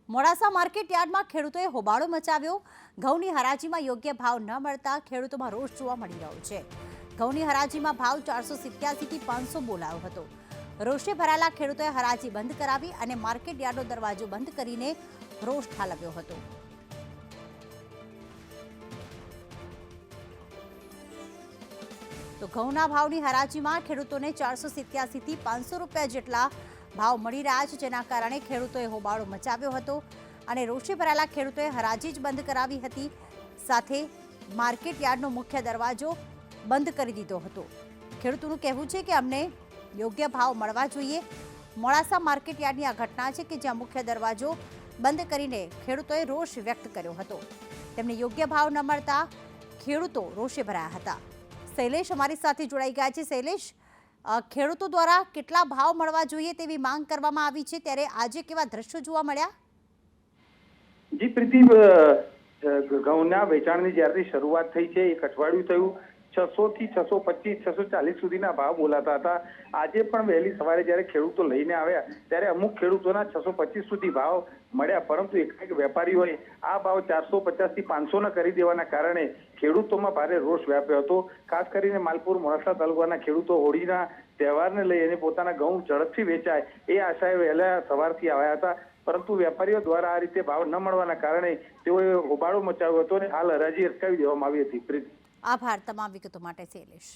Modasa market યાર્ડમાં ખેડૂતોએ હોબાળો મચાવ્યો। ઘઉંની હરાજીમાં યોગ્ય ભાવ ન મળતા ખેડૂતોમાં રોષ જોવા મળી રહ્યો છે। ઘઉંની હરાજીમાં ભાવ 487 થી 500 બોલાયો હતો। રોષે ભરાયેલા ખેડૂતોએ હરાજી બંધ કરાવી અને માર્કેટ યાર્ડનો દરવાજો બંધ કરીને રોષ ઠાલવ્યો હતો। તો ઘઉંના ભાવની હરાજીમાં ખેડૂતોને 487 થી 500 રૂપિયા જેટલા ભાવ મળી રહ્યા છે, જેના કારણે ખેડૂતોએ હોબાળો મચાવ્યો હતો અને રોષે ભરાયેલા ખેડૂતોએ હરાજી જ બંધ કરાવી હતી। સાથે માર્કેટ યાર્ડનો મુખ્ય દરવાજો બંધ કરી દીધો હતો। ખેડૂતોનું કહેવું છે કે અમને યોગ્ય ભાવ મળવા જોઈએ। મોડાસા માર્કેટ યાર્ડની આ ઘટના છે કે જ્યાં મુખ્ય દરવાજો બંધ કરીને ખેડૂતોએ રોષ વ્યક્ત કર્યો હતો। તેમને યોગ્ય ભાવ ન મળતા ખેડૂતો રોષે ભરાયા હતા। શૈલેષ અમારી સાથે જોડાઈ ગયા છે। શૈલેષ, ખેડૂતો દ્વારા કેટલા ભાવ મળવા જોઈએ તેવી માંગ કરવામાં આવી છે, ત્યારે આજે કેવા દ્રશ્યો જોવા મળ્યા? જી પ્રીતિ, ઘઉંના વેચાણની જ્યારથી શરૂઆત થઈ છે એક અઠવાડિયું થયું, 600 થી 625 640 સુધીના ભાવ બોલાતા હતા। આજે પણ વહેલી સવારે જ્યારે ખેડૂતો લઈને આવ્યા ત્યારે અમુક ખેડૂતોના 625 સુધી ભાવ મળ્યા, પરંતુ એક વેપારીઓએ આ ભાવ 450 થી 500 કરી દેવાના કારણે ખેડૂતોમાં ભારે રોષ વ્યાપ્યો હતો। ખાસ કરીને માલપુર મોડાસા તાલુકાના ખેડૂતો હોળીના તહેવારને લઈ અને પોતાના ઘઉં ઝડપથી વેચાય એ આશાએ વહેલા સવારથી આવ્યા હતા, પરંતુ વેપારીઓ દ્વારા આ રીતે ભાવ ન મળવાના કારણે તેઓએ હોબાળો મચાવ્યો હતો અને હાલ હરાજી અટકાવી દેવામાં આવી હતી। આભાર તમામ વિગતો માટે શૈલેષ।